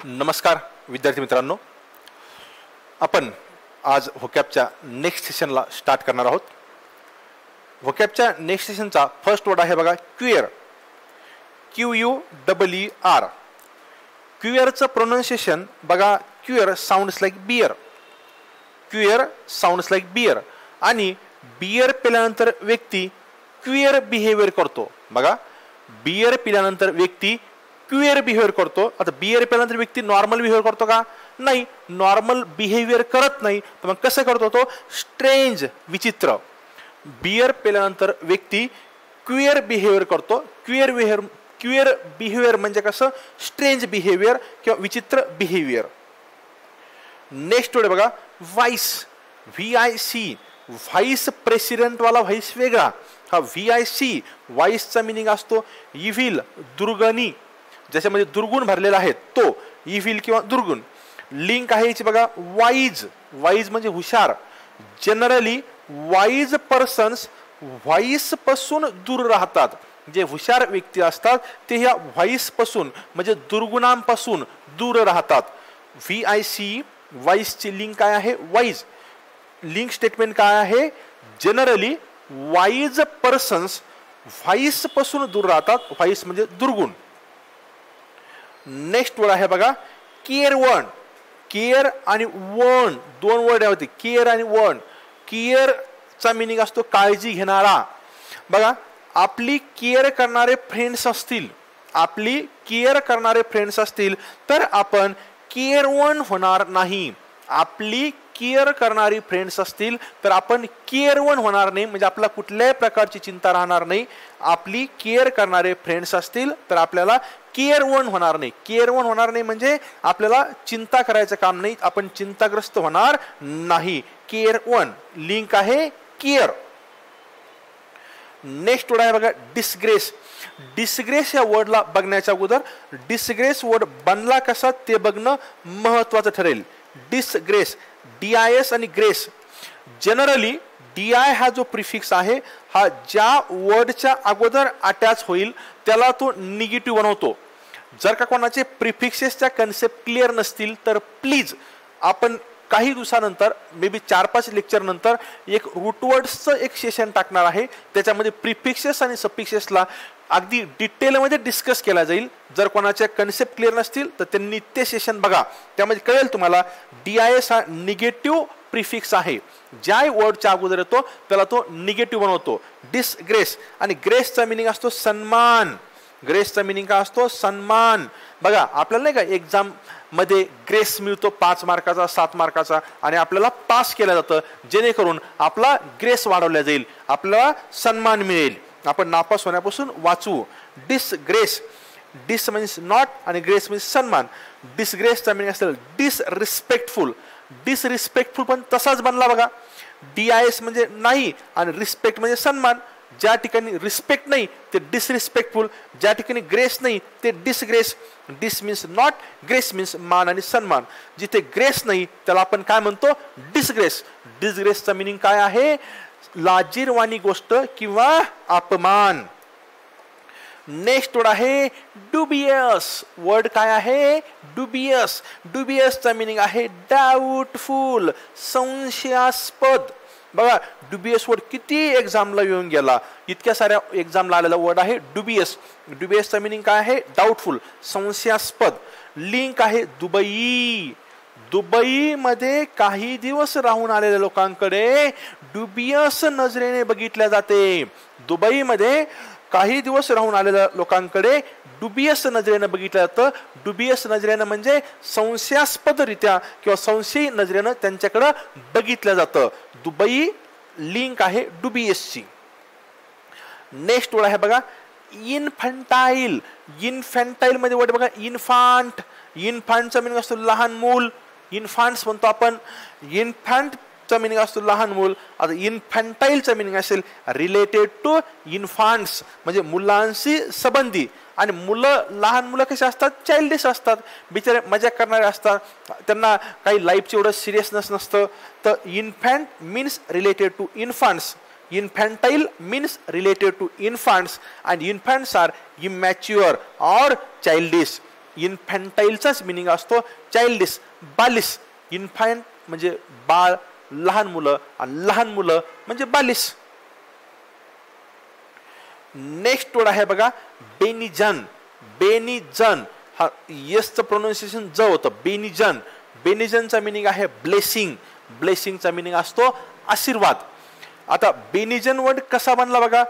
नमस्कार विद्यार्थी मित्रांनो, आपण आज व्होकॅबच्या नेक्स्ट सेशनला स्टार्ट करणार आहोत. व्होकॅबच्या नेक्स्ट सेशनचा फर्स्ट वर्ड आहे बघा क्युअर. QUER. क्युअरचं प्रोनाउन्सिएशन बघा. Cure sounds like beer. Cure sounds like beer. आणि बियर पिल्यानंतर व्यक्ती क्युअर बिहेवियर करतो. बघा, बियर पिल्यानंतर व्यक्ती क्युअर बिहेवियर करतो. आता बियर पिल्यानंतर व्यक्ती नॉर्मल बिहेवियर करतो का? नाही, नॉर्मल बिहेवियर करत नाही. तर मग कसं करतो तो? स्ट्रेंज, विचित्र. बियर पिल्यानंतर व्यक्ती क्युअर बिहेवियर करतो. क्युअर बिहेवियर म्हणजे कसं? स्ट्रेंज बिहेवियर किंवा विचित्र बिहेवियर. नेक्स्ट वर्ड बघा व्हाईस. VIC. व्हाईस प्रेसिडेंट वाला व्हाईस वेगळा. हा VIC व्हाईसचा मिनिंग असतो इव्हिल, दुर्गणी, ज्याच्यामध्ये दुर्गुण भरलेला आहे तो इव्हिल किंवा दुर्गुण. लिंक आहे याची बघा वाईज. वाईज म्हणजे हुशार. जनरली वाईज पर्सन्स व्हाईस पासून दूर राहतात. जे हुशार व्यक्ती असतात ते ह्या व्हाईस पासून म्हणजे दुर्गुणांपासून दूर राहतात. VIC वाईसची लिंक काय आहे? वाईज. लिंक स्टेटमेंट काय आहे? जनरली वाईज पर्सन्स व्हाईस पासून दूर राहतात. व्हाईस म्हणजे दुर्गुण. नेक्स्ट वर्ड आहे बघा केअर वन. केअर आणि वन दोन वर्ड होते. केअर आणि वन. केअरचा मिनिंग असतो काळजी घेणारा. बघा, आपली केअर करणारे फ्रेंड्स असतील, आपली केअर करणारे फ्रेंड्स असतील तर आपण केअर वन होणार नाही. आपली केअर करणारी फ्रेंड्स असतील तर आपण केअर वन होणार नाही, म्हणजे आपल्याला कुठल्याही प्रकारची चिंता राहणार नाही. आपली केअर करणारे फ्रेंड्स असतील तर आपल्याला केअर वन होणार नाही. केअर वन होणार नाही म्हणजे आपल्याला चिंता करायचं काम नाही, आपण चिंताग्रस्त होणार नाही. Care one. लिंक आहे केअर. नेक्स्ट वर्ड आहे बघा डिसग्रेस. डिसग्रेस या वर्डला बघण्याच्या अगोदर डिसग्रेस वर्ड बनला कसा ते बघणं महत्वाचं ठरेल. डिसग्रेस, DIS आणि ग्रेस. जनरली DI हा जो प्रिफिक्स आहे हा ज्या वर्डच्या अगोदर अटॅच होईल त्याला तो निगेटिव्ह बनवतो. जर का कोणाचे प्रिफिक्सेसच्या कन्सेप्ट क्लिअर नसतील तर प्लीज आपण काही दिवसानंतर मे बी 4-5 लेक्चर नंतर एक रूटवर्ड्सचं एक सेशन टाकणार आहे. त्याच्यामध्ये प्रिफिक्सेस आणि सफिक्सेसला अगदी डिटेलमध्ये डिस्कस केला जाईल. जर कोणाचे कन्सेप्ट क्लिअर नसतील तर त्यांनी ते सेशन बघा, त्यामध्ये कळेल तुम्हाला. DIS हा निगेटिव्ह प्रिफिक्स आहे. ज्या वर्डच्या अगोदर येतो त्याला तो निगेटिव्ह बनवतो. डिसग्रेस. आणि ग्रेसचा मिनिंग असतो सन्मान. ग्रेसचा मिनिंग काय असतो? सन्मान. बघा, आपल्याला नाही का एक्झाम मध्ये ग्रेस मिळतो 5 मार्काचा 7 मार्काचा आणि आपल्याला पास केलं जातं, जेणेकरून आपला ग्रेस वाढवला जाईल, आपल्याला सन्मान मिळेल, आपण नापास होण्यापासून वाचू. डिसग्रेस. डिस मीन्स नॉट आणि ग्रेस मीन्स सन्मान. डिसग्रेसचा मिनिंग असेल डिसरिस्पेक्टफुल. डिसरिस्पेक्टफुल पण तसाच बनला बघा. DIS म्हणजे नाही आणि रिस्पेक्ट म्हणजे सन्मान. ज्या ठिकाणी रिस्पेक्ट नाही ते डिसरिस्पेक्टफुल, ज्या ठिकाणी ग्रेस नाही ते डिसग्रेस. डिस मीन्स नॉट, ग्रेस मीन्स मान आणि सन्मान. जिथे ग्रेस नाही त्याला आपण काय म्हणतो? डिसग्रेस. डिसग्रेसचा मिनिंग काय आहे? लाजिरवाणी गोष्ट किंवा अपमान. नेक्स्ट वर्ड आहे डुबियस. वर्ड काय आहे? डुबियस. डुबियसचा मिनिंग आहे डाऊटफुल, संशयास्पद. बघा, डुबियस वर्ड किती एक्झामला येऊन गेला, इतक्या साऱ्या एक्झामला आलेला वर्ड आहे डुबियस. डुबियसचा मिनिंग काय आहे? डाऊटफुल, संशयास्पद. लिंक आहे दुबई. दुबईमध्ये काही दिवस राहून आलेल्या लोकांकडे डुबियस नजरेने बघितल्या जाते. दुबईमध्ये काही दिवस राहून आलेल्या लोकांकडे डुबियस नजरेनं बघितलं जातं. डुबियस नजरेनं म्हणजे संशयास्पदरित्या किंवा संशयी नजरेनं त्यांच्याकडं बघितलं जातं. दुबई. लिंक आहे डुबियसची. नेक्स्ट वर्ड आहे बघा इन्फंटाईल. इन्फंटाईल मध्ये वर्ड बघा इन्फांट. इन्फांटचा मिनिंग असतो लहान मूल. इन्फांट्स म्हणतो आपण. इन्फांटचा मिनिंग असतो लहान मूल. आता इन्फंटाईलचा मिनिंग असेल रिलेटेड टू इन्फांट्स म्हणजे मुलांशी संबंधी. आणि मुलं, लहान मुलं कशी असतात? चाइल्डिश असतात, बिचारे मजा करणारे असतात, त्यांना काही लाईफचं एवढं सिरियसनेस नसतं. तर infant means related to infants. Infantile means related to infants and infants are immature or childish. इन्फॅन्टाईलचाच मिनिंग असतो चाइल्डिश, बालिश. इन्फॅन्ट म्हणजे बाळ, लहान मुलं, आणि लहान मुलं म्हणजे बालिश. नेक्स्ट वर्ड आहे बघा बेनिजन. बेनिजन हा यसचं प्रोनाउन्सिएशन ज होतं. बेनिजन. बेनिजनचा मिनिंग आहे ब्लेसिंग. ब्लेसिंगचा मिनिंग असतो आशीर्वाद. आता बेनिजन वर्ड कसा बनला बघा.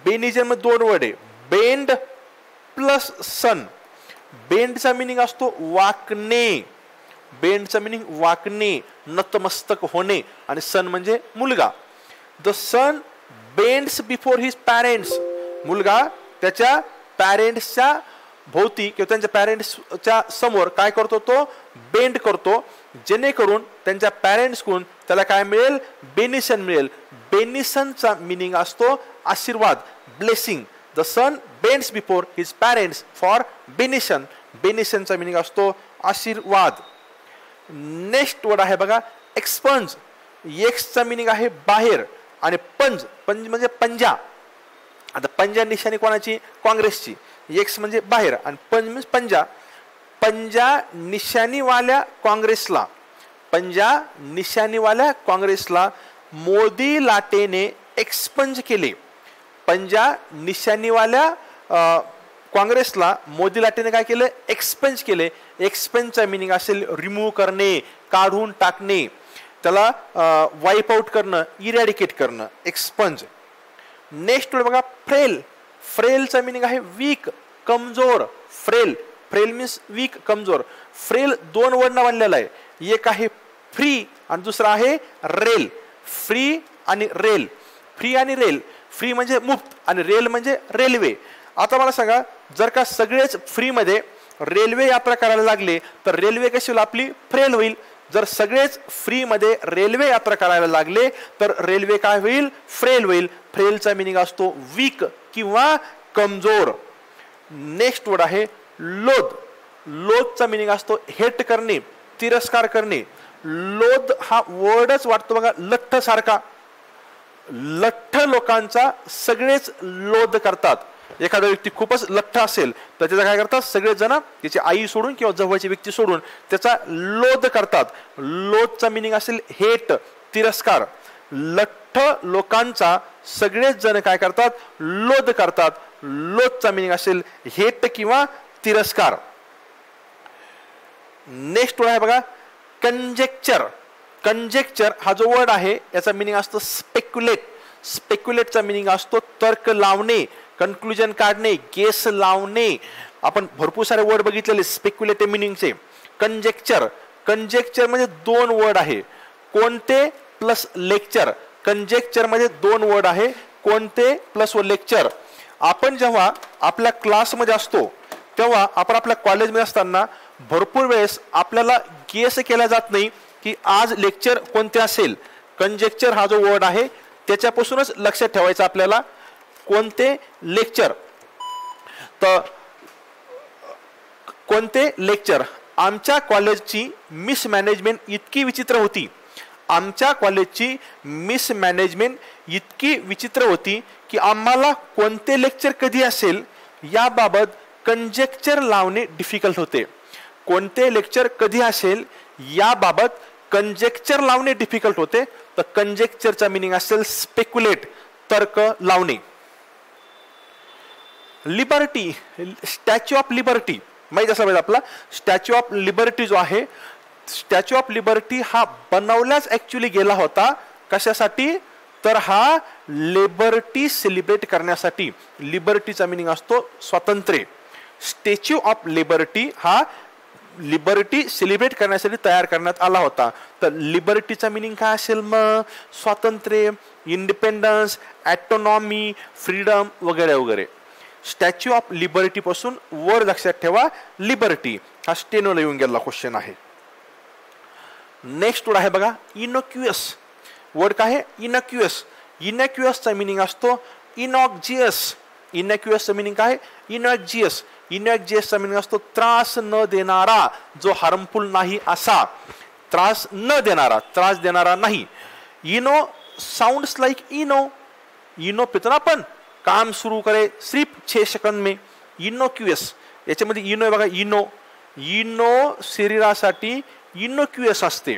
बेनिजन मध्ये दोन वर्ड आहे, बेंड प्लस सन. बेंडचा मिनिंग असतो वाकणे. बेंडचा मिनिंग वाकणे, नतमस्तक होणे, आणि सन म्हणजे मुलगा. The son bends before his parents. मुलगा त्याच्या पॅरेंट्सच्या भोवती किंवा त्यांच्या पॅरेंट्सच्या समोर काय करतो, तो बेंड करतो, जेणेकरून त्यांच्या पॅरेंट्सकडून त्याला काय मिळेल, बेनिशन मिळेल. बेनिशनचा मिनिंग असतो आशीर्वाद, blessing. The son bends before his parents for benison. बेनिशनचा मिनिंग असतो आशीर्वाद. नेक्स्ट वर्ड आहे बघा एक्सपंज. एक्सचा मिनिंग आहे बाहेर, आणि पंज, पंज म्हणजे पंजा. आता पंजा निशाणी कोणाची, काँग्रेसची. एक्स म्हणजे बाहेर आणि पंज म्हणजे पंजा. पंजा निशाणीवाल्या काँग्रेसला, पंजा निशाणीवाल्या काँग्रेसला मोदी लाटेने एक्सपंज केले. पंजा निशाणीवाल्या काँग्रेसला मोदी लाटेने काय केलं, एक्सपंज केले. एक्सपंजचा मिनिंग असेल रिमूव्ह करणे, काढून टाकणे, त्याला वाईप आउट करणं, इरॅडिकेट करणं, एक्सपंज. नेक्स्ट वर्ड बघा फ्रेल. फ्रेलचा मिनिंग आहे वीक, कमजोर. फ्रेल, फ्रेल मीन्स वीक, कमजोर. फ्रेल दोन वर्डनं बनलेला आहे. एक आहे फ्री आणि दुसरा आहे रेल. फ्री आणि रेल. फ्री आणि रेल. फ्री म्हणजे मुक्त आणि रेल म्हणजे रेल्वे. आता मला सांगा, जर का सगळेच फ्रीमध्ये रेल्वे यात्रा करायला लागले तर रेल्वे कशी होईल आपली, फ्रेल होईल. जर सगळेच फ्रीमध्ये रेल्वे यात्रा करायला लागले तर रेल्वे काय होईल, फ्रेल होईल. फ्रेलचा मिनिंग असतो वीक किंवा कमजोर. नेक्स्ट वर्ड आहे लोध. लोधचा मिनिंग असतो हेट करणे, तिरस्कार करणे. लोध हा वर्डच वाटतो बघा लठ्ठ सारखा. लठ्ठ लोकांचा सगळेच लोध करतात. एखादा व्यक्ती खूपच लठ्ठ असेल तर त्याचा काय करतात, सगळेच जण त्याची आई सोडून किंवा जवळची व्यक्ती सोडून त्याचा लोध करतात. लोधचा मिनिंग असेल हेट, तिरस्कार. लठ्ठ लोकांचा सगळेच जण काय करतात, लोध करतात. लोधचा मिनिंग असेल हेट किंवा तिरस्कार. नेक्स्ट वर्ड आहे बघा कंजेक्चर. कंजेक्चर हा जो वर्ड आहे याचा मिनिंग असतो स्पेक्युलेट. स्पेक्युलेटचा मिनिंग असतो तर्क लावणे, कन्क्लुजन काढणे, गेस लावणे. आपण भरपूर सारे वर्ड बघितलेले स्पेक्युलेटिव्ह मिनिंगचे. कंजेक्चर. कंजेक्चर मध्ये दोन वर्ड आहे, कोणते प्लस लेक्चर. कंजेक्चर मध्ये दोन वर्ड आहे, कोणते प्लस व लेक्चर. आपण जेव्हा आपल्या क्लासमध्ये असतो तेव्हा आपण आपल्या कॉलेजमध्ये असताना भरपूर वेळेस आपल्याला गेस केला जात नाही की आज लेक्चर कोणते असेल. कंजेक्चर हा जो वर्ड आहे त्याच्यापासूनच लक्षात ठेवायचं आपल्याला, कोणते लेक्चर. तर कोणते लेक्चर. आमच्या कॉलेजची मिसमॅनेजमेंट इतकी विचित्र होती. आमच्या कॉलेजची मिसमॅनेजमेंट इतकी विचित्र होती की आम्हाला कोणते लेक्चर कधी असेल याबाबत कंजेक्चर लावणे डिफिकल्ट होते. कोणते लेक्चर कधी असेल याबाबत कंजेक्चर लावणे डिफिकल्ट होते. तर कंजेक्चरचा मिनिंग असेल स्पेक्युलेट, तर्क लावणे. लिबर्टी. स्टॅच्यू ऑफ लिबर्टी माहिती असला पाहिजे आपला. स्टॅच्यू ऑफ लिबर्टी जो आहे, स्टॅच्यू ऑफ लिबर्टी हा बनवल्याच ऍक्च्युली गेला होता. कशासाठी, तर हा लिबर्टी सेलिब्रेट करण्यासाठी. लिबर्टीचा मिनिंग असतो स्वातंत्र्य. स्टॅच्यू ऑफ लिबर्टी हा लिबर्टी सेलिब्रेट करण्यासाठी तयार करण्यात आला होता. तर लिबर्टीचा मिनिंग काय असेल मग, स्वातंत्र्य, इंडिपेंडन्स, ॲटोनॉमी, फ्रीडम वगैरे वगैरे. स्टॅच्यू ऑफ लिबर्टी पासून वर लक्षात ठेवा लिबर्टी. हा स्टेनोला येऊन गेला क्वेश्चन आहे. नेक्स्ट वर्ड आहे बघा इनोक्युअस. वर्ड काय आहे, इनोक्युअस. इनोक्युअसचा मिनिंग असतो इनॉक्जियस. इनोक्युअसचा मिनिंग काय, इनॉक्जियस. इनॉक्जियसचा मिनिंग असतो त्रास न देणारा, जो हार्मफुल नाही असा. त्रास न देणारा, त्रास देणारा नाही. Eno sounds like Eno. Eno पितो ना आपण, काम सुरू करे सिर्फ 6 सेकंद में. इनोक्युअस याच्यामध्ये इनो आहे बघा, इनो. इनो शरीरासाठी इनोक्युअस असते.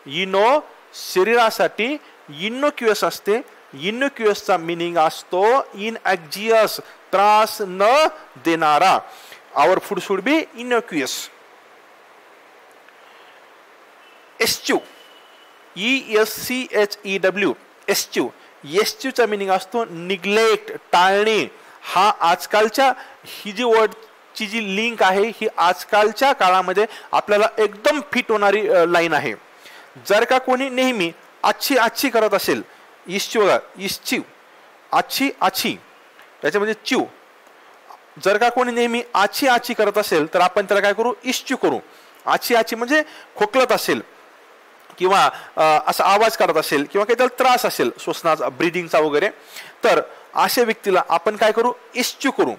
इनो शरीरासाठी इनोक्युअस असते. इनोक्युअसचा मिनिंग असतो इनएक्झियस, त्रास न देणारा. Our food should be innocuous. Eschew, ESCHEW, eschew. एस्च्यूचा मिनिंग असतो निग्लेक्ट, टाळणे. हा आजकालच्या ही जी वर्डची जी लिंक आहे ही आजकालच्या काळामध्ये आपल्याला एकदम फिट होणारी लाईन आहे. जर का कोणी नेहमी आच्छी आच्छी करत असेल, इश्च्यू बघा, इश्च्यू, आच्छी आच्छी, त्याच्यामध्ये च्यू. जर का कोणी नेहमी आच्छी आच्छी करत असेल तर आपण त्याला काय करू, इश्च्यू करू. आच्छी आच्छी म्हणजे खोकलत असेल किंवा असा आवाज काढत असेल किंवा काही त्याला त्रास असेल श्वसनाचा, ब्रीदिंगचा वगैरे, तर अशा व्यक्तीला आपण काय करू, इश्च्यू करू.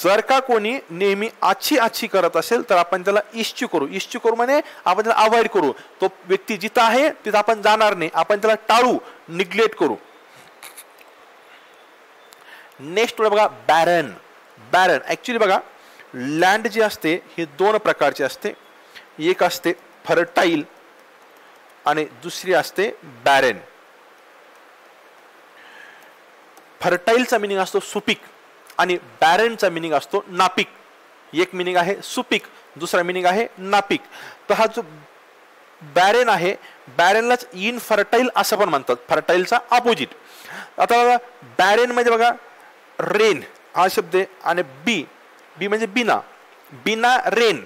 जर का कोणी नेहमी आच्छी आच्छी करत असेल तर आपण त्याला इश्च्यू करू. इश्च्यू करू म्हणजे आपण त्याला अवॉइड करू. तो व्यक्ती जिथं आहे तिथं आपण जाणार नाही, आपण त्याला टाळू, निग्लेक्ट करू. नेक्स्ट बघा बॅरन. बॅरन ऍक्च्युली बघा लँड जी असते ही दोन प्रकारची असते. एक असते फर्टाईल आणि दुसरी असते बॅरेन. फर्टाईलचा मिनिंग असतो सुपीक आणि बॅरेनचा मिनिंग असतो नापीक. एक मिनिंग आहे सुपीक, दुसरा मिनिंग आहे नापीक. तर हा जो बॅरेन आहे, बॅरेनलाच इनफर्टाईल असं पण म्हणतात, फर्टाईलचा अपोजिट. आता बघा बॅरेन म्हणजे बघा रेन हा शब्द आहे आणि बी, बी म्हणजे बिना, बिना रेन.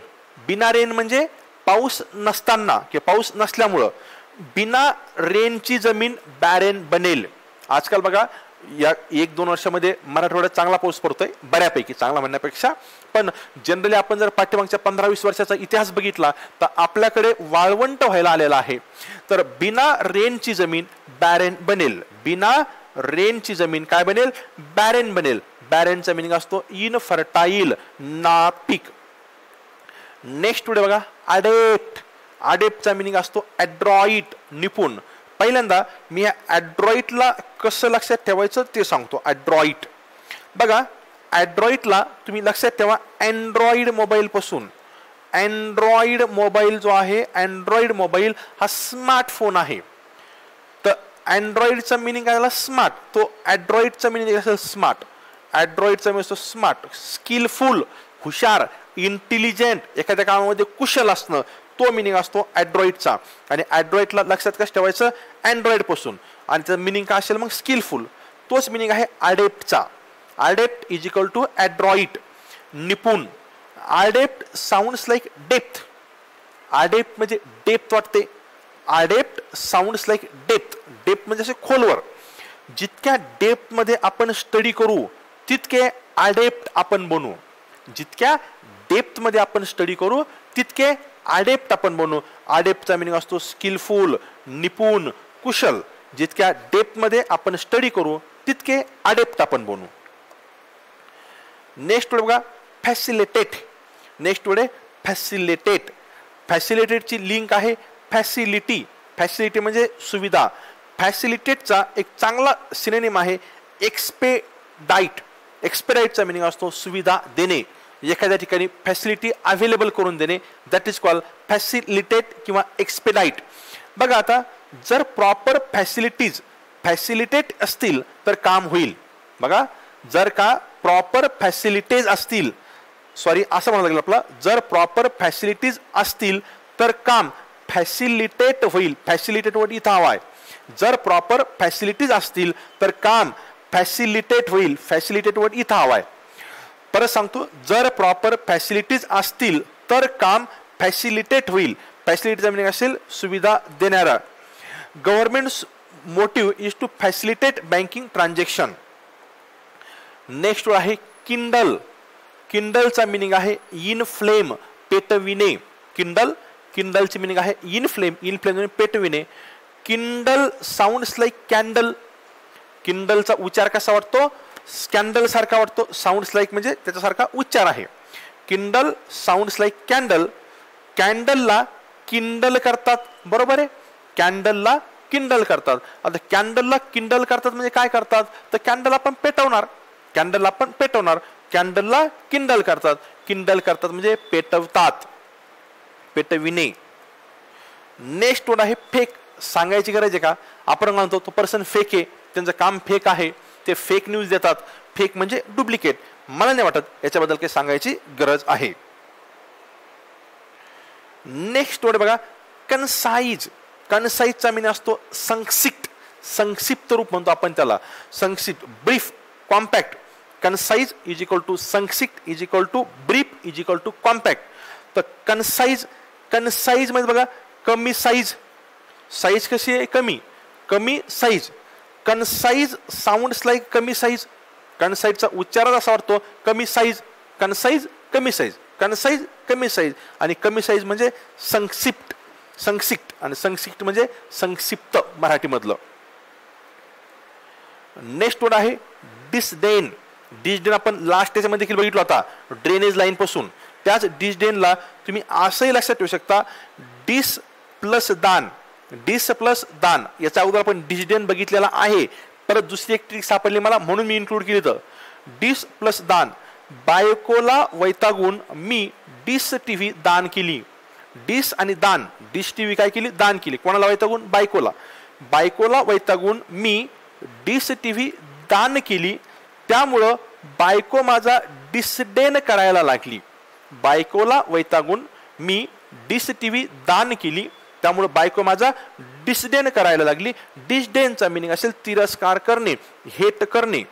बिना रेन म्हणजे पाऊस नसताना किंवा पाऊस नसल्यामुळं बिना रेनची जमीन बॅरेन बनेल. आजकाल बघा या 1-2 वर्षामध्ये मराठवाड्यात चांगला पाऊस पडतोय, बऱ्यापैकी, चांगला म्हणण्यापेक्षा. पण जनरली आपण जर पाठीमागच्या 15-20 वर्षाचा इतिहास बघितला तर आपल्याकडे वाळवंट व्हायला आलेला आहे. तर बिना रेनची जमीन बॅरेन बनेल. बिना रेनची जमीन काय बनेल, बॅरेन बनेल. बॅरेनचा मिनिंग असतो इनफर्टाईल, नापीक. नेक्स्ट पुढे बघा अडेप्ट. अडेप्टचा मिनिंग असतो ॲड्रॉइट, निपुण. पहिल्यांदा मी या ॲड्रॉइटला कसं लक्षात ठेवायचं ते सांगतो. ॲड्रॉइट बघा, ॲड्रॉइटला तुम्ही लक्षात ठेवा अँड्रॉइड मोबाईल पासून. अँड्रॉइड मोबाईल जो आहे, अँड्रॉइड मोबाईल हा स्मार्टफोन आहे. तर अँड्रॉइडचा मिनिंग काय झाला, स्मार्ट. तो ॲड्रॉइडचा मिनिंग असेल स्मार्ट. ॲड्रॉइडचा मिनिंग असतो स्मार्ट, स्किलफुल, हुशार, इंटेलिजंट, एखाद्या कामामध्ये कुशल असणं, तो मिनिंग असतो ॲड्रॉइडचा. आणि ॲड्रॉइडला लक्षात कसं ठेवायचं, अँड्रॉइड पासून. आणि त्याचं मिनिंग काय असेल मग, स्किलफुल. तोच मिनिंग आहे अडेप्टचा. अडेप्ट इज इक्वल टू ॲड्रॉइड, निपुण. Adapt sounds like depth. Adapt म्हणजे डेप्थ वाटते. Adapt sounds like depth. Depth म्हणजे असे खोलवर. जितक्या डेप्थ मध्ये आपण स्टडी करू तितके अडेप्ट आपण बनू. जितक्या डेप्थ मध्ये आपण स्टडी करू तितके अडेप्ट आपण बनू. अडेप्टचा मिनिंग असतो स्किलफुल, निपुण, कुशल. जितक्या डेप्थ मध्ये आपण स्टडी करू तितके अडेप्ट आपण बनू. नेक्स्ट बघा फॅसिलिटेट. Next facilitate. फॅसिलिटेटची लिंक आहे फॅसिलिटी. फॅसिलिटी म्हणजे सुविधा. फॅसिलिटेटचा एक चांगला सिनोनिम आहे एक्सपेडाइट. एक्सपेडाइटचा मिनिंग असतो सुविधा देणे, एखाद्या ठिकाणी फॅसिलिटी अवेलेबल करून देणे. दॅट इज कॉल्ड फॅसिलिटेट किंवा एक्सपेडाइट. बघा आता जर प्रॉपर फॅसिलिटीज फॅसिलिटेट असतील तर काम होईल. बघा जर का प्रॉपर फॅसिलिटीज असतील, सॉरी असं म्हणावं लागेल आपला, जर प्रॉपर फॅसिलिटीज असतील तर काम फॅसिलिटेट होईल. फॅसिलिटेट वर्ड इथं हवा आहे. जर प्रॉपर फॅसिलिटीज असतील तर काम फॅसिलिटेट होईल. फॅसिलिटेट वर्ड इथं हवा आहे. परत सांगतो, जर प्रॉपर फॅसिलिटीज असतील तर काम फॅसिलिटेट होईल. फॅसिलिटीचा मिनिंग असेल सुविधा देणारा. Government's motive is to facilitate banking transaction. Next आहे किंडल. किंडलचा मिनिंग आहे इनफ्लेम, पेटविणे. किंडल, किंडलची मिनिंग आहे इनफ्लेम. इनफ्लेम पेटविणे. Kindle sounds like candle. किंडलचा उच्चार कसा वाटतो, स्कॅन्डल सारखा वाटतो. साऊंड्स लाईक म्हणजे त्याच्यासारखा उच्चार आहे. Kindle sounds like candle. कॅन्डलला किंडल करतात, बरोबर आहे. कॅन्डलला किंडल करतात. आता कॅन्डलला किंडल करतात म्हणजे काय करतात, तर कॅन्डल आपण पेटवणार. कॅन्डल आपण पेटवणार. कॅन्डलला किंडल करतात. किंडल करतात म्हणजे पेटवतात. पेटविणे. नेक्स्ट वर्ड आहे फेक. सांगायची गरज आहे का? आपण म्हणतो तो पर्सन फेक आहे, त्यांचं काम फेक आहे, ते फेक न्यूज देतात. फेक म्हणजे डुप्लिकेट. मला नाही वाटत याच्याबद्दल काही सांगायची गरज आहे. नेक्स्ट वर्ड बघा कन्साइज. कन्साइजचा मीनिंग असतो संक्षिप्त. संक्षिप्त रूप म्हणतो आपण त्याला, संक्षिप्त, brief, compact. Concise is equal to संक्षिप्त is equal to brief is equal to compact. तर कन्साइज, कन्साइज मध्ये बघा कमी साईज. साईज कशी आहे? कमी. कमी साईज. कन्साइज साऊंड्स लाईक कमी साईज. कन्साइजचा उच्चार असा वाटतो कमी साईज. कन्साइज कमी साईज, कन्साइज कमी साईज, आणि कमी साईज म्हणजे संक्षिप्त. संक्षिप्त आणि संक्षिप्त म्हणजे संक्षिप्त मराठीमधलं. नेक्स्ट वर्ड आहे डिसडेन. डिसडेन आपण लास्ट त्याच्यामध्ये देखील बघितलं होता ड्रेनेज लाईन पासून. त्याच डिसडेनला तुम्ही असंही लक्षात ठेवू शकता डिस प्लस दान. डिस प्लस दान याचा अगोदर आपण डिसडेन बघितलेला आहे. परत दुसरी एक ट्रिक सापडली मला म्हणून मी इन्क्लूड केली. तर डिस प्लस दान. बायकोला वैतागून मी डिस टीव्ही दान केली. डिस आणि दान. डिश टीव्ही काय केली? दान केली. कोणाला वैतागून? बायकोला. बायकोला वैतागून मी डिस टीव्ही दान केली, त्यामुळं बायको माझा डिसडेन करायला लागली. बायकोला वैतागून मी डिस टीव्ही दान केली, त्यामुळे बायको माझा डिसडेन करायला लागली. डिसडेनचा मिनिंग असेल तिरस्कार करणे, हेट करणे.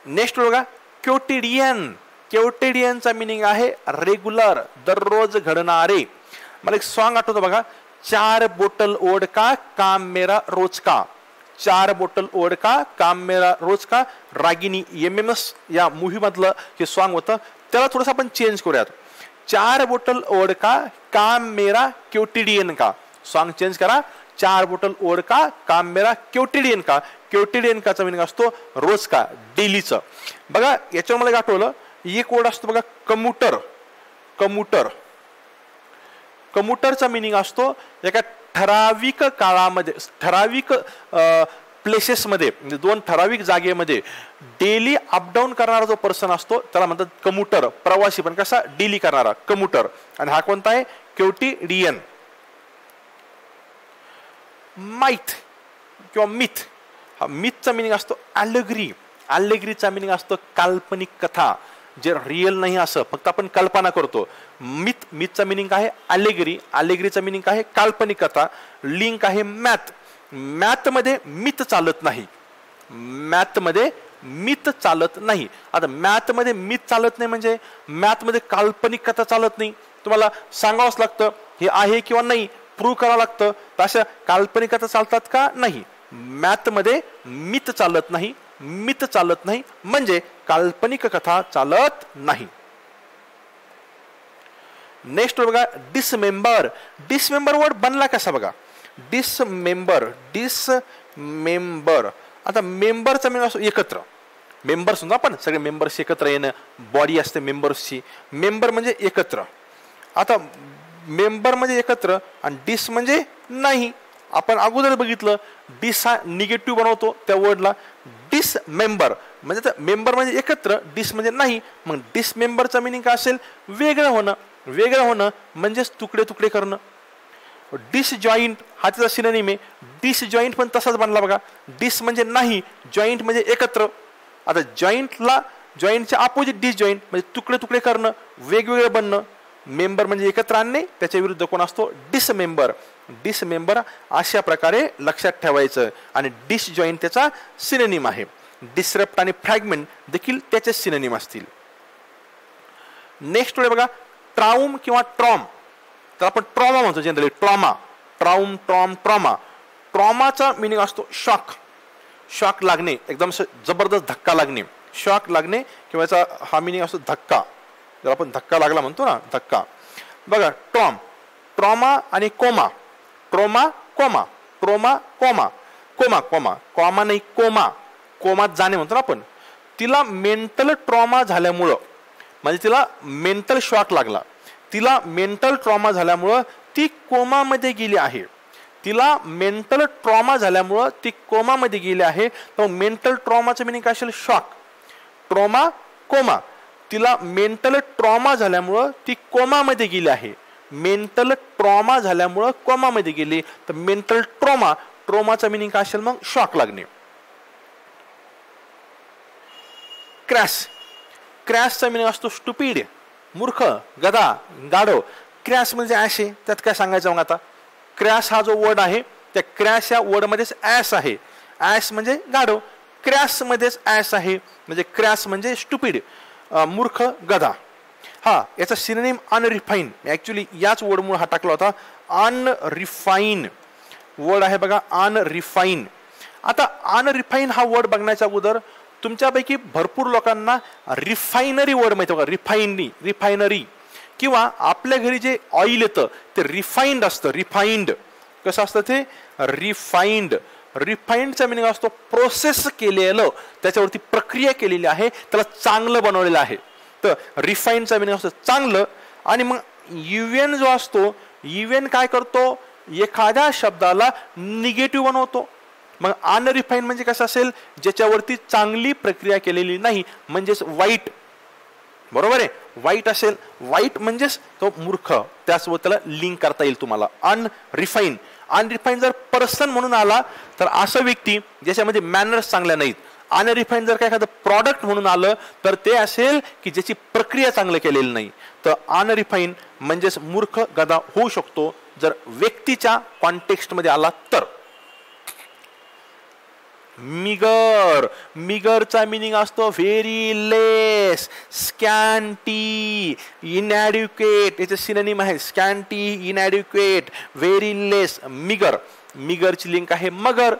नेक्स्ट बघा क्योटिडियन. क्योटिडियनचा मिनिंग आहे रेग्युलर, दररोज घडणारे. मला एक सॉन्ग आठवतं बघा, 4 बोटल ओढ का काम मेरा रोज का. 4 बोटल ओढ का काम मेरा रोज का. रागिनी MMS या मूव्ही मधलं हे सॉन्ग होतं. त्याला थोडंसं आपण चेंज करूयात. 4 बोटल ओढ का काम मेरा क्योटिडियन का. सॉन्ग चेंज करा. 4 बोटल ओढ का काम मेरा क्योटिडियन का. क्योटिडियन काचा मिनिंग असतो रोज का, डेलीचं. बघा याच्यावर मला आठवलं एक वर्ड असतो बघा कम्युटर. कम्युटर. कम्युटरचा मिनिंग असतो एका ठराविक काळामध्ये, ठराविक प्लेसेसमध्ये, म्हणजे 2 ठराविक जागेमध्ये डेली अपडाऊन करणारा जो पर्सन असतो त्याला म्हणतात कम्युटर. प्रवासी पण कसा? डेली करणारा, कम्युटर. आणि हा कोणता आहे? क्योटिडियन. माइथ किंवा मिथ. हा मिथचा मिनिंग असतो अलेग्री. अलेग्रीचा मिनिंग असतो काल्पनिक कथा, जे रिअल नाही असं फक्त आपण कल्पना करतो. मिथ, मिथचा मिनिंग आहे अलेग्री. अलेग्रीचा मिनिंग आहे काल्पनिक कथा. लिंक आहे मॅथ. मॅथ मध्ये मिथ चालत नाही. मॅथ मध्ये मिथ चालत नाही. आता मॅथ मध्ये मिथ चालत नाही म्हणजे मॅथ मध्ये काल्पनिक कथा चालत नाही. तुम्हाला सांगावंच लागतं हे आहे किंवा नाही, प्रूव्ह करावं लागतं. तर अशा काल्पनिक कथा चालतात का? नाही. मॅथ मध्ये मिथ चालत नाही. मिथ चालत नाही म्हणजे काल्पनिक कथा चालत नाही. नेक्स्ट बघा डिसमेंबर. डिसमेंबर वर्ड बनला कसा बघा. डिसमेंबर. डिसमेंबर. आता मेंबरचा मीनिंग असतो एकत्र. मेंबर्स म्हणतो आपण, सगळे मेंबर्स एकत्र येणं, बॉडी असते मेंबर्सची. मेंबर म्हणजे एकत्र. आता मेंबर म्हणजे एकत्र आणि डिस म्हणजे नाही. आपण अगोदर बघितलं डिस हा निगेटिव्ह बनवतो त्या वर्डला. डिसमेंबर म्हणजे मेंबर म्हणजे एकत्र, डिस म्हणजे नाही. मग डिसमेंबरचा मिनिंग काय असेल? वेगळं होणं. वेगळं होणं म्हणजेच तुकडे तुकडे करणं. डिसजॉईंट हा त्याचा सिनोनिम आहे. डिसजॉईंट पण तसाच बनला बघा. डिस म्हणजे नाही, जॉईंट म्हणजे एकत्र. आता जॉईंटला, जॉईंटच्या अपोजिट डिसजॉईंट म्हणजे तुकडे तुकडे करणं, वेगवेगळे बनणं. मेंबर म्हणजे एकत्र आणणे, त्याच्या विरुद्ध कोण असतो? डिसमेंबर. डिसमेंबर अशा प्रकारे लक्षात ठेवायचं. आणि डिसजॉईंट त्याचा सिनोनिम आहे. डिसरप्ट आणि फ्रॅगमेंट देखील त्याचे सिनोनिम असतील. नेक्स्ट बघा ट्राउम किंवा ट्रॉम. तर आपण ट्रॉमा म्हणतो generally. Trauma, trauma, trauma, trauma. ट्रॉमाचा मिनिंग असतो शॉक. शॉक लागणे, एकदम जबरदस्त धक्का लागणे. शॉक लागणे किंवा याचा हा मिनिंग असतो धक्का. जर आपण धक्का लागला म्हणतो ना, धक्का. बघा ट्रॉम, ट्रॉमा आणि coma. Trauma, coma. Trauma, coma. Coma, coma. Coma नाही, कोमा. कोमात जाणे म्हणतो ना आपण. तिला मेंटल ट्रॉमा झाल्यामुळं, म्हणजे तिला मेंटल शॉक लागला, तिला मेंटल ट्रॉमा झाल्यामुळं ती कोमामध्ये गेली आहे. तिला मेंटल ट्रॉमा झाल्यामुळं ती कोमामध्ये गेली आहे. तर मेंटल ट्रॉमाचं मिनिंग काय असेल? शॉक. Trauma, coma. तिला मेंटल ट्रॉमा झाल्यामुळं ती कोमामध्ये गेली आहे. मेंटल ट्रॉमा झाल्यामुळं कोमामध्ये गेली. तर मेंटल ट्रॉमा, ट्रॉमाचा मिनिंग काय असेल मग? शॉक लागणे. क्रॅश, क्रॅशचा मिनिंग असतो स्टुपिड, मूर्ख, गधा, गाढव. क्रॅश म्हणजे ॲश आहे, त्यात काय सांगायचं मग आता? क्रॅश हा जो वर्ड आहे त्या क्रॅश या वर्डमध्येच ॲश आहे. ॲश म्हणजे गाढव, क्रॅश मध्येच ॲश आहे, म्हणजे क्रॅश म्हणजे स्टुपिड, मूर्ख, गधा. हा, याचा सिनोनिम अनरिफाईन. ऍक्च्युली याच वर्डमुळे हा टाकला होता. अनरिफाईन वर्ड आहे बघा, अनरिफाईन. आता अनरिफाईन हा वर्ड बघण्याच्या अगोदर तुमच्यापैकी भरपूर लोकांना रिफायनरी वर्ड माहिती बघा. रिफायनरी किंवा आपल्या घरी जे ऑइल येतं ते रिफाईंड असतं. रिफाईंड कसं असतं ते? रिफाईंड. रिफाईंडचा मिनिंग असतो प्रोसेस केलेलं, त्याच्यावरती प्रक्रिया केलेली आहे, त्याला चांगलं बनवलेलं आहे. तर रिफाईंडचा मिनिंग असतो चांगलं. आणि मग युएन जो असतो, युएन काय करतो? एखाद्या शब्दाला निगेटिव्ह बनवतो. मग अनरिफाईन म्हणजे कसं असेल? ज्याच्यावरती चांगली प्रक्रिया केलेली नाही, म्हणजेच वाईट. बरोबर आहे? वाईट असेल, वाईट म्हणजेच तो मूर्ख, त्यासोबत त्याला लिंक करता येईल तुम्हाला. अनरिफाईन. अनरिफाईन जर पर्सन म्हणून आला तर असा व्यक्ती ज्याच्यामध्ये मॅनर्स चांगल्या नाहीत. अनरिफाईन जर काय एखादं प्रॉडक्ट म्हणून आलं तर ते असेल की ज्याची प्रक्रिया चांगली केलेली नाही. तर अनरिफाईन म्हणजेच मूर्ख, गधा होऊ शकतो जर व्यक्तीच्या कॉन्टेक्स्टमध्ये आला तर. मिगर, मिगरचा मिनिंग असतो व्हेरी लेस, स्कॅन्टी, इनॅड्युकेट. याचे सिनोनिम आहे स्कॅन्टी, इनॅड्युकेट, व्हेरी लेस. मिगर, मिगरची लिंक आहे मगर.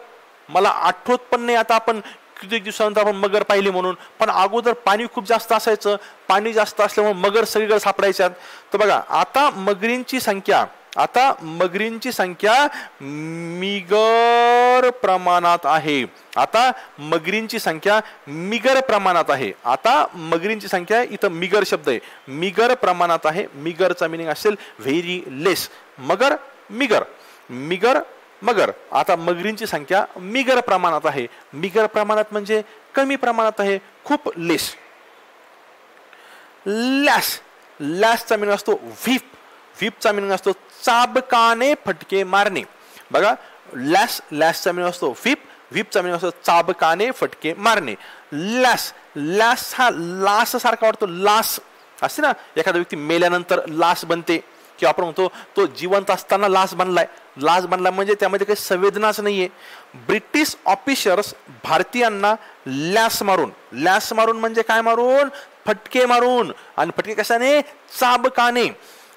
मला आठवत पण नाही आता आपण किती दिवसानंतर आपण मगर पाहिली म्हणून, पण अगोदर पाणी खूप जास्त असायचं. पाणी जास्त असल्यामुळे मगर सगळीकडे सापडायच्यात. तर बघा आता मगरींची संख्या, आता मगरींची संख्या मिगर प्रमाणात आहे. आता मगरींची संख्या मिगर प्रमाणात आहे. आता मगरींची संख्या, इथं मिगर शब्द आहे, मिगर प्रमाणात आहे. मिगरचा मिनिंग असेल व्हेरी लेस. मगर, मिगर, मिगर, मगर. आता मगरींची संख्या मिगर प्रमाणात आहे. मिगर प्रमाणात म्हणजे कमी प्रमाणात आहे, खूप लेस. लॅश, लॅशचा मिनिंग असतो व्हीप. व्हीपचा मिनिंग असतो चाबकाने फटके मारणे. बघा लॅश, लॅशचा मिनिंग असतो व्हीप, व्हीपचा मिनिंग असतो चाबकाने फटके मारणे. लॅश, लॅश हा लास सारखा वाटतो. लास असते ना, एखादा व्यक्ती मेल्यानंतर लास बनते, किंवा आपण म्हणतो तो जिवंत असताना लास बनलाय. लास बनला म्हणजे त्यामध्ये काही संवेदनाच नाहीये. ब्रिटिश ऑफिसर्स भारतीयांना लॅस मारून, लॅस मारून म्हणजे काय मारून? फटके मारून. आणि फटके कशाने? चाबकाने.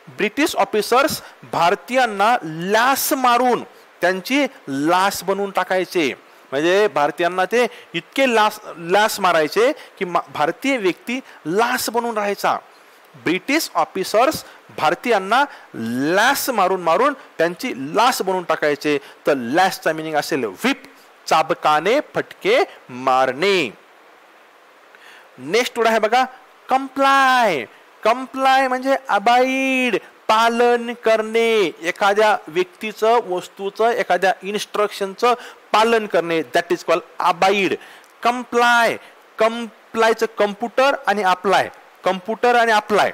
ब्रिटिश ऑफिसर्स भारतीयांना लास मारून त्यांची लास बनवून टाकायचे. म्हणजे भारतीयांना ते इतके लास मारायचे की भारतीय व्यक्ती लास बनून राहायचा. ब्रिटिश ऑफिसर्स भारतीयांना लास मारून मारून त्यांची लास बनवून टाकायचे. तर लॅसचा मिनिंग असेल व्हिप, चाबकाने फटके मारणे. नेक्स्ट वर्ड आहे बघा कंप्लाय. कंप्लाय म्हणजे अबाईड, पालन करणे. एखाद्या व्यक्तीचं, वस्तूचं, एखाद्या इन्स्ट्रक्शनचं पालन करणे, that is called abide. Comply. कंप्लायचं कम्प्युटर आणि अप्लाय. कम्प्युटर आणि अप्लाय.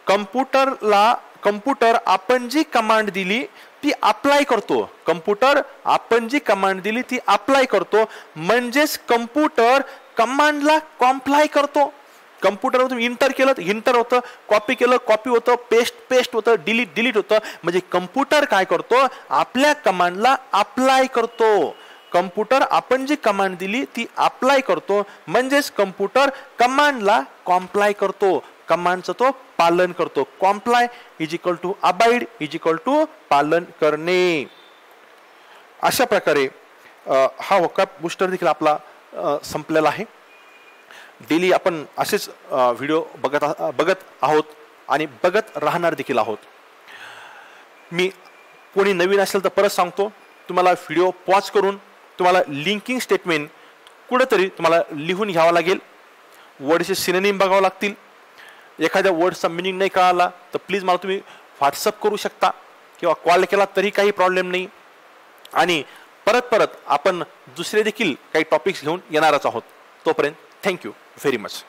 कम्प्युटरला, कम्प्युटर आपण जी कमांड दिली ती अप्लाय करतो. कम्प्युटर आपण जी कमांड दिली ती अप्लाय करतो. म्हणजेच कम्प्युटर कमांडला कॉम्प्लाय करतो. कम्प्युटरवर तुम्ही इंटर केलं तर इंटर होतं, कॉपी केलं कॉपी होतं, पेस्ट पेस्ट होतं, डिलीट डिलीट होतं. म्हणजे कम्प्युटर काय करतो? आपल्या कमांडला अप्लाय करतो. कम्प्युटर आपण जी कमांड दिली ती अप्लाय करतो. म्हणजेच कम्प्युटर कमांडला कॉम्प्लाय करतो, कमांडचं तो पालन करतो. Comply is equal to abide is equal to पालन करणे. अशा प्रकारे हा वोकॅब बूस्टर देखील आपला संपलेला आहे. डेली आपण असेच व्हिडिओ बघत आहोत आणि बघत राहणार देखील आहोत. मी कोणी नवीन असेल तर परत सांगतो, तुम्हाला व्हिडिओ पॉज करून तुम्हाला लिंकिंग स्टेटमेंट कुठेतरी तुम्हाला लिहून घ्यावं लागेल. वर्डचे सिनोनिम बघावं लागतील. एखाद्या वर्डचा मिनिंग नाही कळाला तर प्लीज मला तुम्ही व्हॉट्सअप करू शकता किंवा कॉल केला तरी काही प्रॉब्लेम नाही. आणि परत परत आपण दुसरे देखील काही टॉपिक्स घेऊन येणारच आहोत. तोपर्यंत थँक्यू व्हेरी मच.